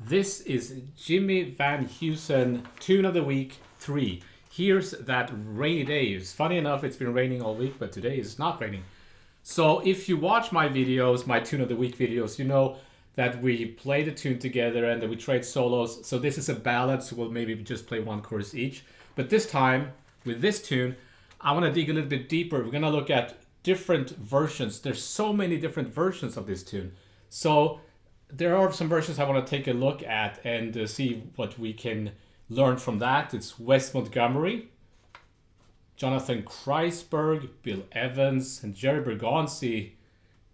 This is Jimmy Van Heusen Tune of the Week 3. Here's that rainy day. It's funny enough, it's been raining all week, but today it's not raining. So if you watch my videos, my Tune of the Week videos, you know that we play the tune together and then we trade solos. So this is a ballad, so we'll maybe just play one chorus each. But this time, with this tune, I want to dig a little bit deeper. We're going to look at different versions. There's so many different versions of this tune. So there are some versions I want to take a look at and see what we can learn from that. It's Wes Montgomery, Jonathan Kreisberg, Bill Evans, and Jerry Bergonzi.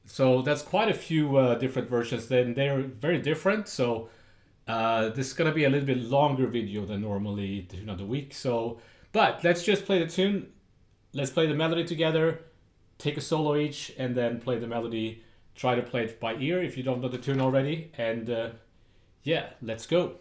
So that's quite a few different versions. Then they're very different. So this is gonna be a little bit longer video than normally Tune of the Week. So, but let's just play the tune. Let's play the melody together. Take a solo each, and then play the melody. Try to play it by ear if you don't know the tune already. And yeah, let's go.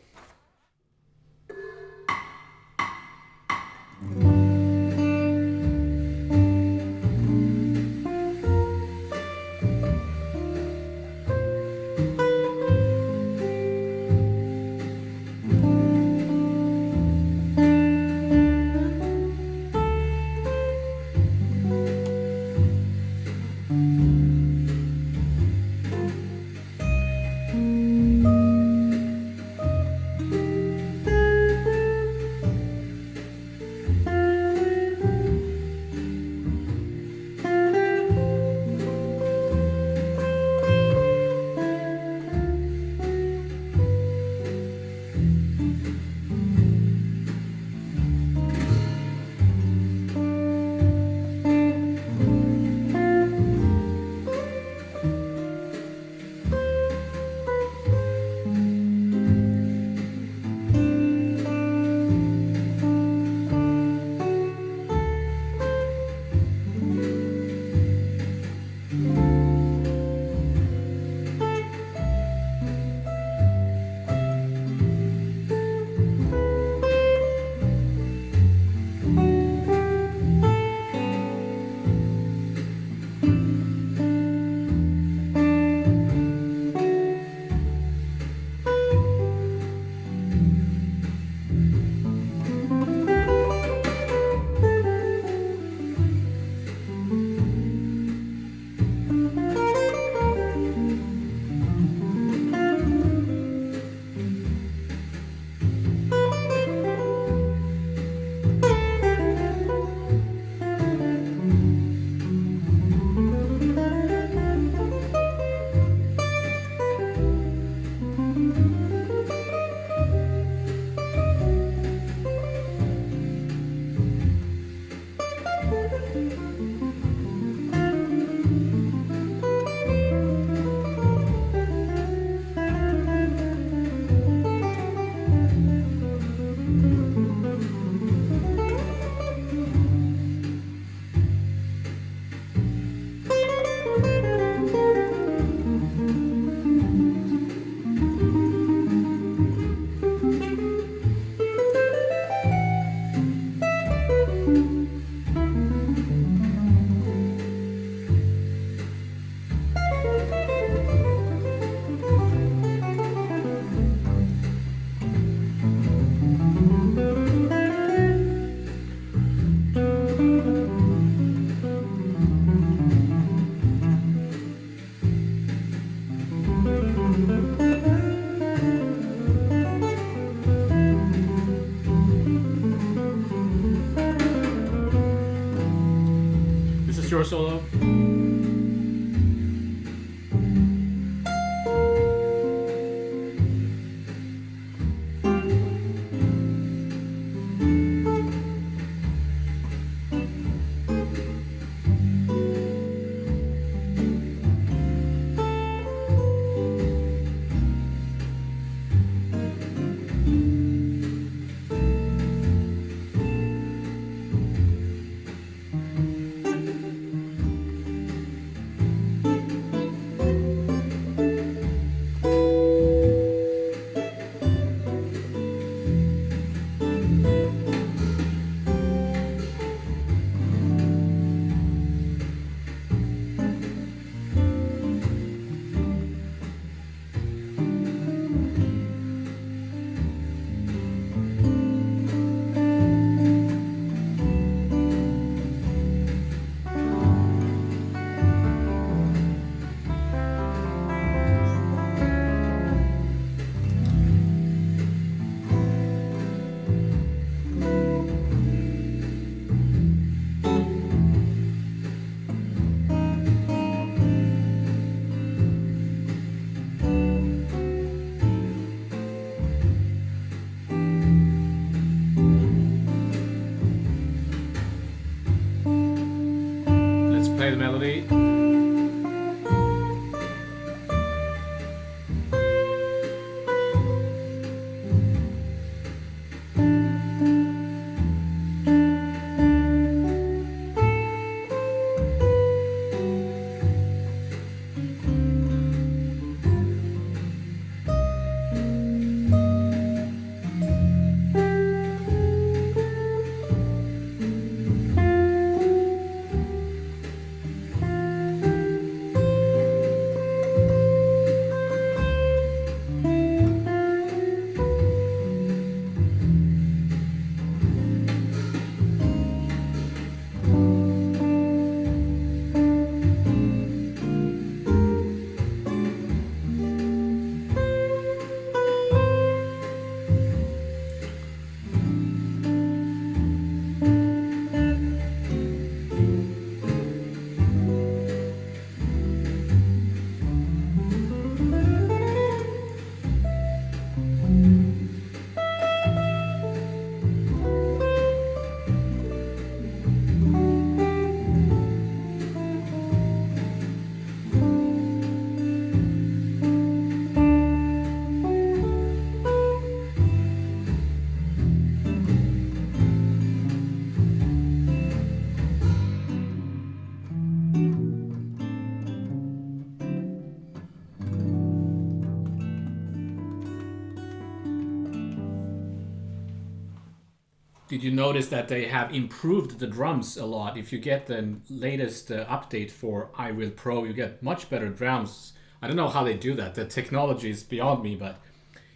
Did you notice that they have improved the drums a lot? If you get the latest update for iReal Pro, you get much better drums. I don't know how they do that. The technology is beyond me, but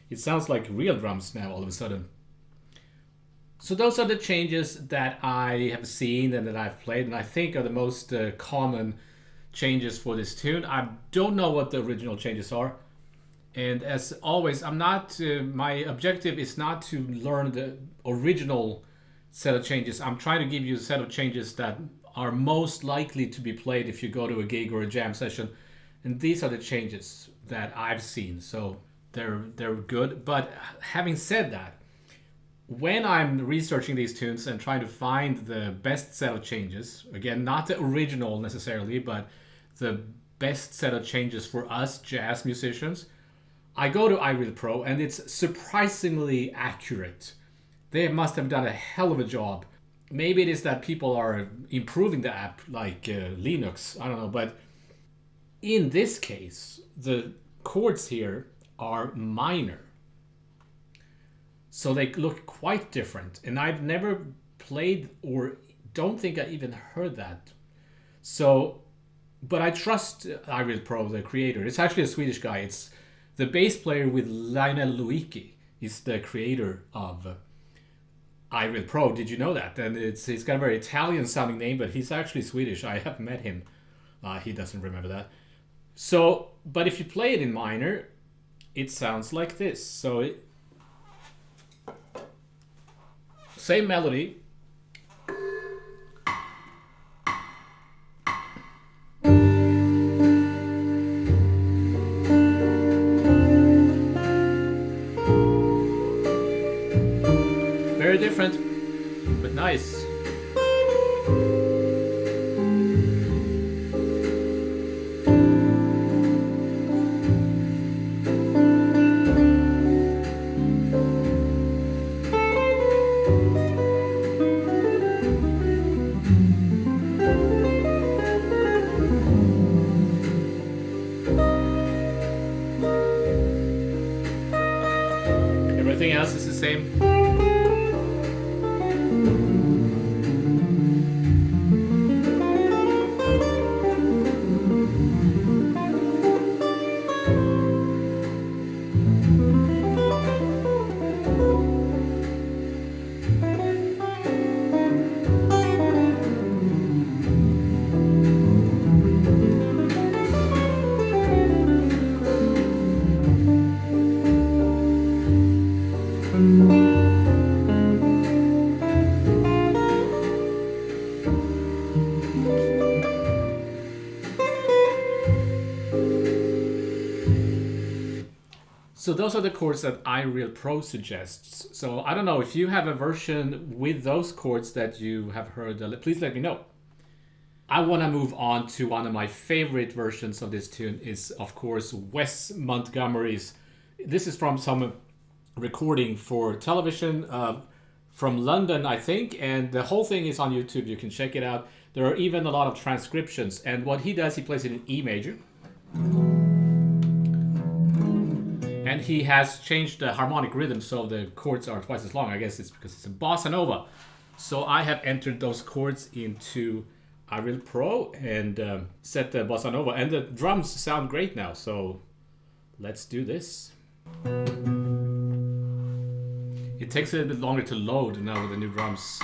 it sounds like real drums now all of a sudden. So those are the changes that I have seen and that I've played, and I think are the most common changes for this tune. I don't know what the original changes are. And as always, I'm not. My objective is not to learn the original set of changes. I'm trying to give you a set of changes that are most likely to be played if you go to a gig or a jam session. And these are the changes that I've seen. So they're good. But having said that, when I'm researching these tunes and trying to find the best set of changes, again, not the original necessarily, but the best set of changes for us jazz musicians, I go to iReal Pro, and it's surprisingly accurate. They must have done a hell of a job. Maybe it is that people are improving the app, like Linux, I don't know. But in this case, the chords here are minor. So they look quite different. And I've never played, or don't think I even heard that. So, but I trust iReal Pro, the creator. It's actually a Swedish guy. It's the bass player with Lionel Luiki is the creator of iReal Pro. Did you know that? And he's got a very Italian sounding name, but he's actually Swedish. I have met him. He doesn't remember that. So, but if you play it in minor, it sounds like this. So, same melody. Very different, but nice. Everything else is the same. So those are the chords that iReal Pro suggests. So I don't know if you have a version with those chords that you have heard, please let me know. I want to move on to one of my favorite versions of this tune is, of course, Wes Montgomery's. This is from some recording for television from London, I think, and the whole thing is on YouTube. You can check it out. There are even a lot of transcriptions, and what he does, he plays it in E major. And he has changed the harmonic rhythm so the chords are twice as long. I guess it's because it's a bossa nova. So I have entered those chords into iReal Pro and set the bossa nova. And the drums sound great now, so let's do this. It takes a little bit longer to load now with the new drums.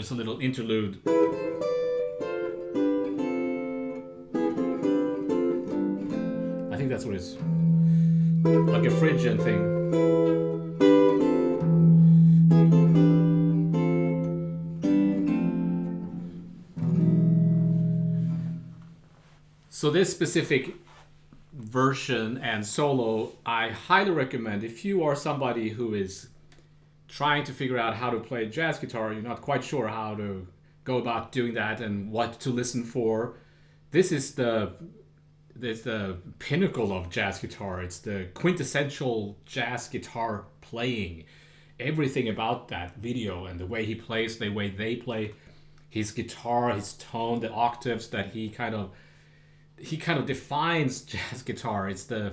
there's a little interlude. I think that's what it's like, a Phrygian thing. So this specific version and solo, I highly recommend if you are somebody who is trying to figure out how to play jazz guitar, you're not quite sure how to go about doing that and what to listen for. This is the pinnacle of jazz guitar. It's the quintessential jazz guitar playing. Everything about that video and the way he plays, the way they play, his guitar, his tone, the octaves that he kind of defines jazz guitar. It's the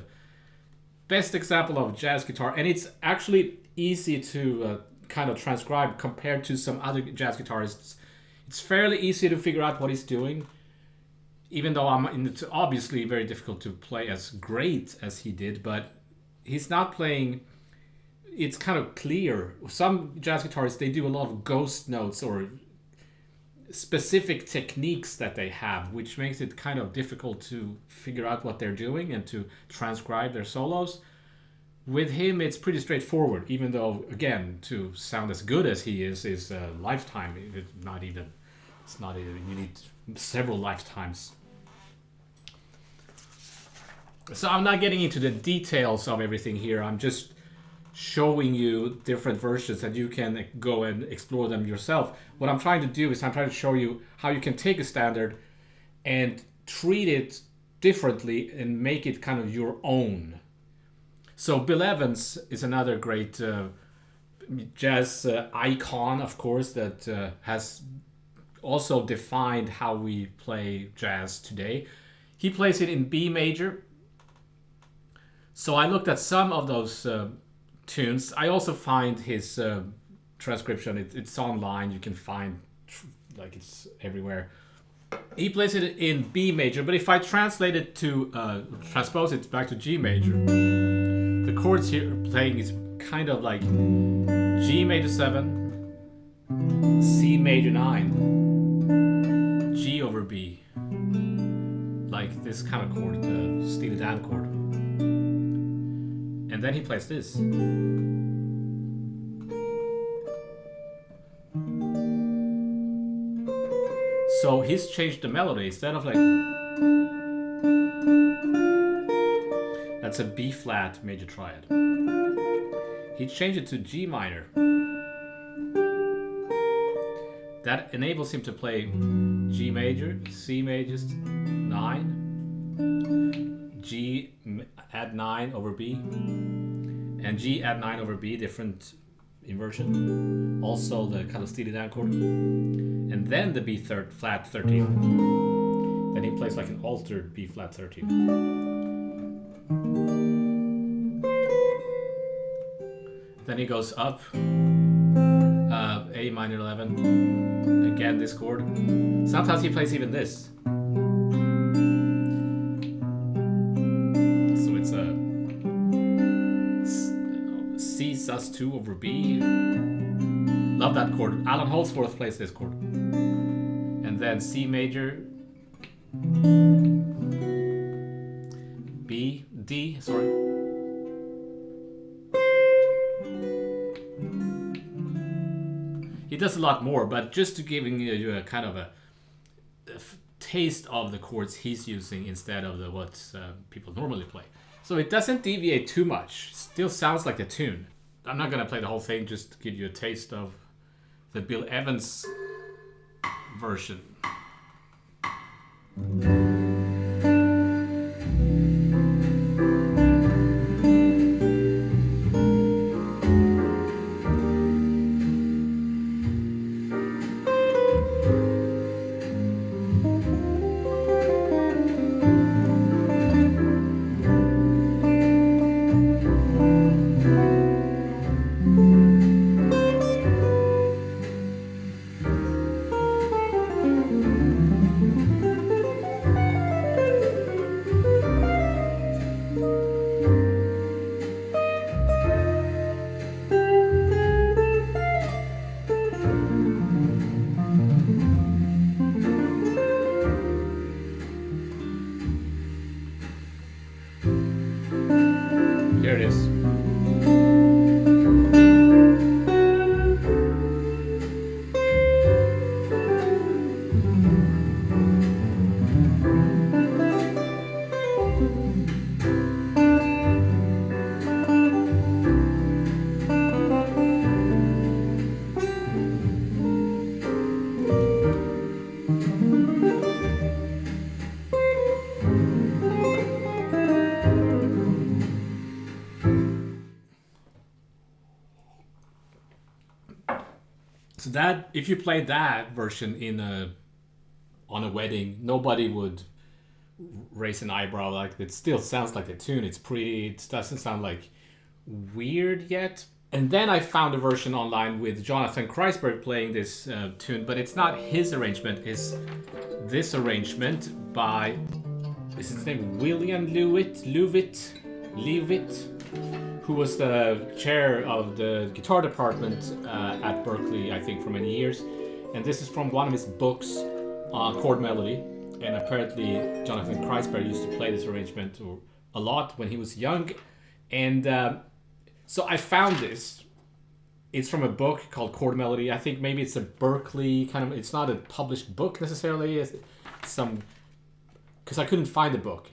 best example of jazz guitar, and it's actually easy to kind of transcribe compared to some other jazz guitarists. It's fairly easy to figure out what he's doing, even though it's obviously very difficult to play as great as he did, but he's not playing, it's kind of clear. Some jazz guitarists, they do a lot of ghost notes or specific techniques that they have, which makes it kind of difficult to figure out what they're doing and to transcribe their solos. With him, it's pretty straightforward, even though, again, to sound as good as he is a lifetime. It's not even, you need several lifetimes. So I'm not getting into the details of everything here. I'm just showing you different versions that you can go and explore them yourself. What I'm trying to do is I'm trying to show you how you can take a standard and treat it differently and make it kind of your own. So Bill Evans is another great jazz icon, of course, that has also defined how we play jazz today. He plays it in B major. So I looked at some of those tunes. I also find his transcription. It's online. You can find, like, it's everywhere. He plays it in B major, but if I translate it to transpose it back to G major, the chords here playing is kind of like G major 7, C major 9, G over B, like this kind of chord, the Steely Dan chord. And then he plays this. So he's changed the melody. Instead of like, that's a B flat major triad, he changed it to G minor. That enables him to play G major, C major 9, G add 9 over B, and G add 9 over B, different inversion. Also the kind of Steely Dan chord. And then the B flat 13. Then he plays like an altered B flat 13. Then he goes up, A minor 11, again this chord. Sometimes he plays even this. So it's a C sus2 over B. Love that chord. Alan Holdsworth plays this chord. And then C major, B, D, sorry. He does a lot more, but just to giving you a kind of a taste of the chords he's using instead of what people normally play. So it doesn't deviate too much. Still sounds like the tune. I'm not gonna play the whole thing, just to give you a taste of the Bill Evans version. So that if you played that version on a wedding, nobody would raise an eyebrow. Like, it still sounds like a tune. It's pretty. It doesn't sound like weird yet. And then I found a version online with Jonathan Kreisberg playing this tune, but it's not his arrangement. It's this arrangement by, is his name William Leavitt, who was the chair of the guitar department at Berkeley, I think, for many years. And this is from one of his books on chord melody. And apparently Jonathan Kreisberg used to play this arrangement a lot when he was young. And so I found this. It's from a book called Chord Melody. I think maybe it's a Berkeley kind of, it's not a published book necessarily. It's some, because I couldn't find the book.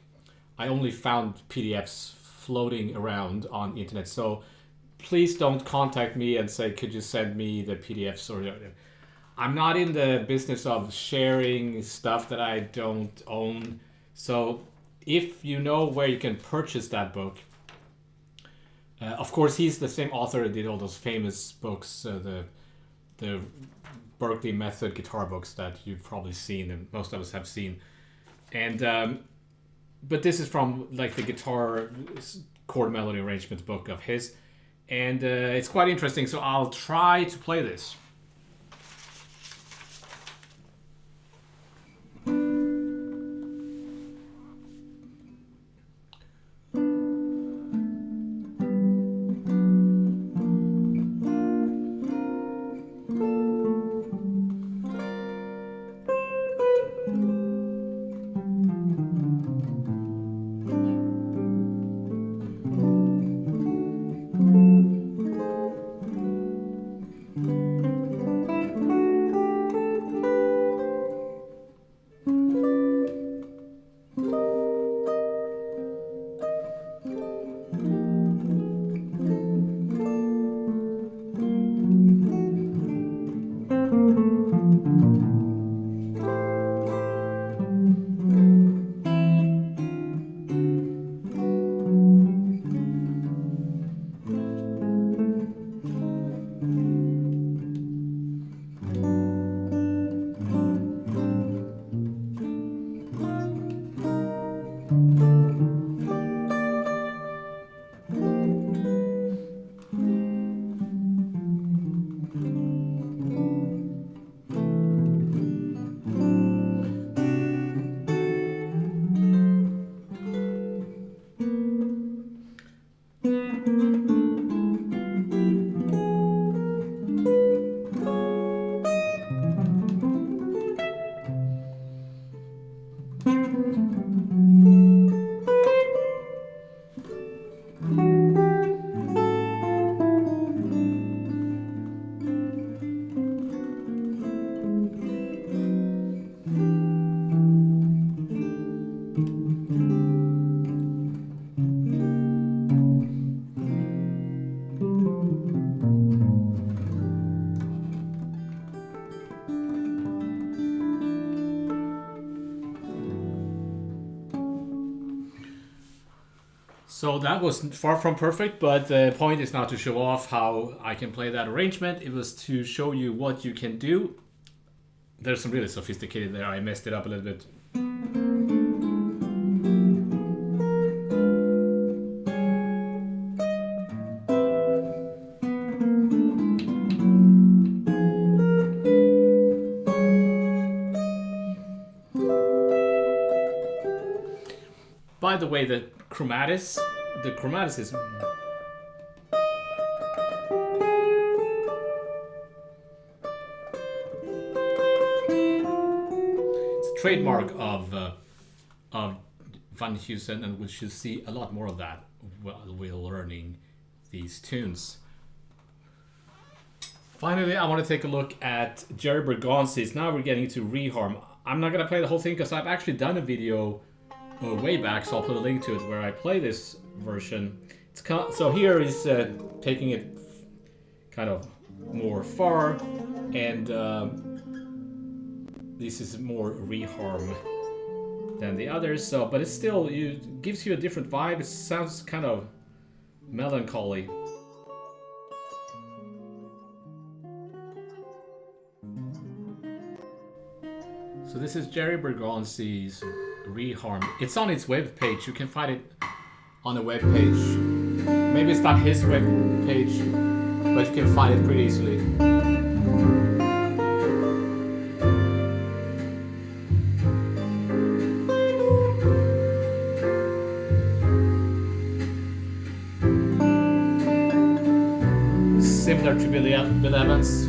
I only found PDFs floating around on the internet. So please don't contact me and say, could you send me the PDFs or I'm not in the business of sharing stuff that I don't own. So if you know where you can purchase that book, of course, he's the same author that did all those famous books, the Berkeley Method guitar books that you've probably seen and most of us have seen. And but this is from like the guitar chord melody arrangement book of his, and it's quite interesting. So I'll try to play this. So that was far from perfect, but the point is not to show off how I can play that arrangement. It was to show you what you can do. There's some really sophisticated there. I messed it up a little bit. By the way, the chromatis is it's a trademark of Van Heusen, and we should see a lot more of that while we're learning these tunes. Finally, I want to take a look at Jerry Bergonzi's. Now we're getting to reharm. I'm not going to play the whole thing because I've actually done a video way back, so I'll put a link to it where I play this version. So here is taking it kind of more far, and this is more reharm than the others. So, but it still gives you a different vibe. It sounds kind of melancholy. So this is Jerry Bergonzi's Reharm. It's on its web page. You can find it on the web page. Maybe it's not his web page, but you can find it pretty easily. Similar to Bill Evans.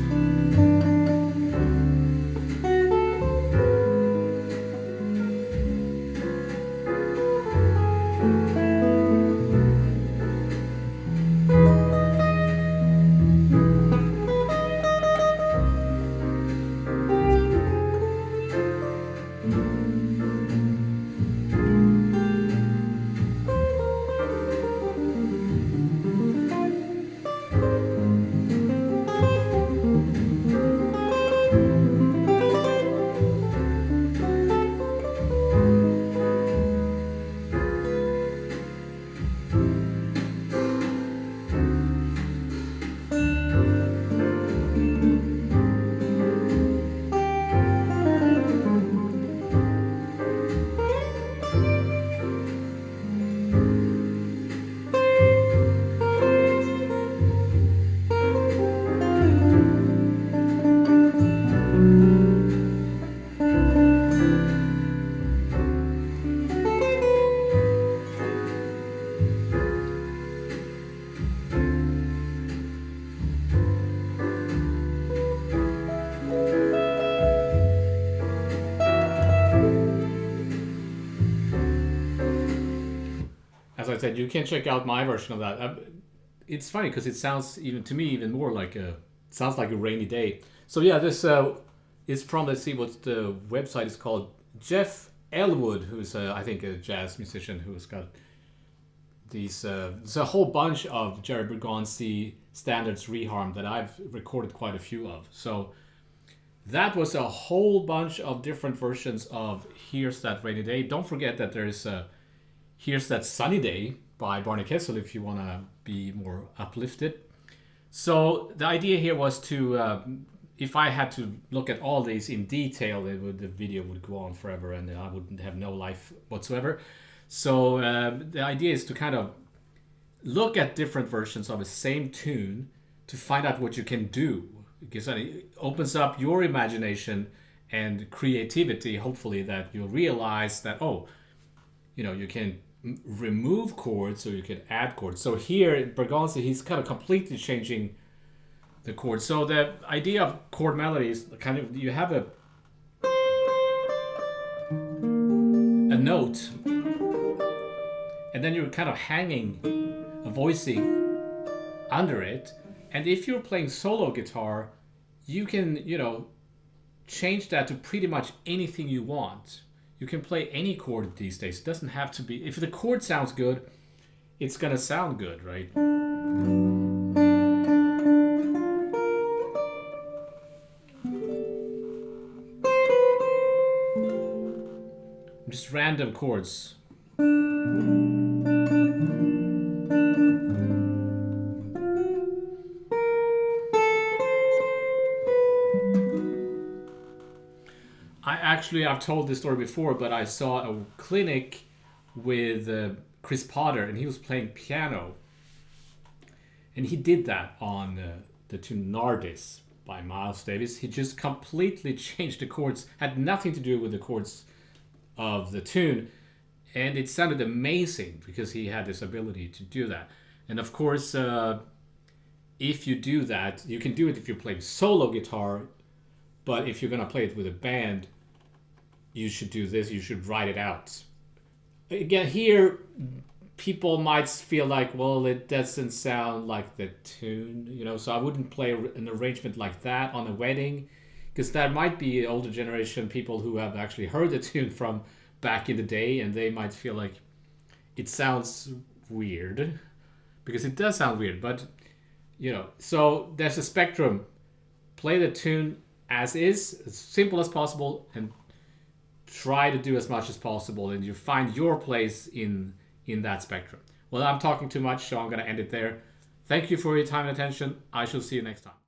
As I said, you can check out my version of that. It's funny because it sounds even to me even more like sounds like a rainy day. So yeah, this is from, let's see what the website is called. Jeff Elwood, who's I think a jazz musician who's got these. There's a whole bunch of Jerry Bergonzi standards reharm that I've recorded quite a few of. So that was a whole bunch of different versions of Here's That Rainy Day. Don't forget that there's Here's That Sunny Day by Barney Kessel if you want to be more uplifted. So the idea here was to, if I had to look at all these in detail, the video would go on forever and I wouldn't have no life whatsoever. So the idea is to kind of look at different versions of the same tune to find out what you can do. Because it opens up your imagination and creativity, hopefully, that you'll realize that, oh, you know, you can remove chords or you can add chords. So here Bergonzi, he's kind of completely changing the chords. So the idea of chord melody is kind of, you have a note and then you're kind of hanging a voicing under it. And if you're playing solo guitar, you can, you know, change that to pretty much anything you want. You can play any chord these days. It doesn't have to be... If the chord sounds good, it's going to sound good, right? Just random chords. I've told this story before, but I saw a clinic with Chris Potter, and he was playing piano. And he did that on the tune Nardis by Miles Davis. He just completely changed the chords, had nothing to do with the chords of the tune. And it sounded amazing because he had this ability to do that. And of course, if you do that, you can do it if you're playing solo guitar, but if you're going to play it with a band, you should do this, you should write it out. Again, here, people might feel like, well, it doesn't sound like the tune, you know, so I wouldn't play an arrangement like that on a wedding, because that might be older generation people who have actually heard the tune from back in the day, and they might feel like it sounds weird, because it does sound weird, but, you know, so there's a spectrum. Play the tune as is, as simple as possible, and try to do as much as possible, and you find your place in that spectrum. Well, I'm talking too much, so I'm going to end it there. Thank you for your time and attention. I shall see you next time.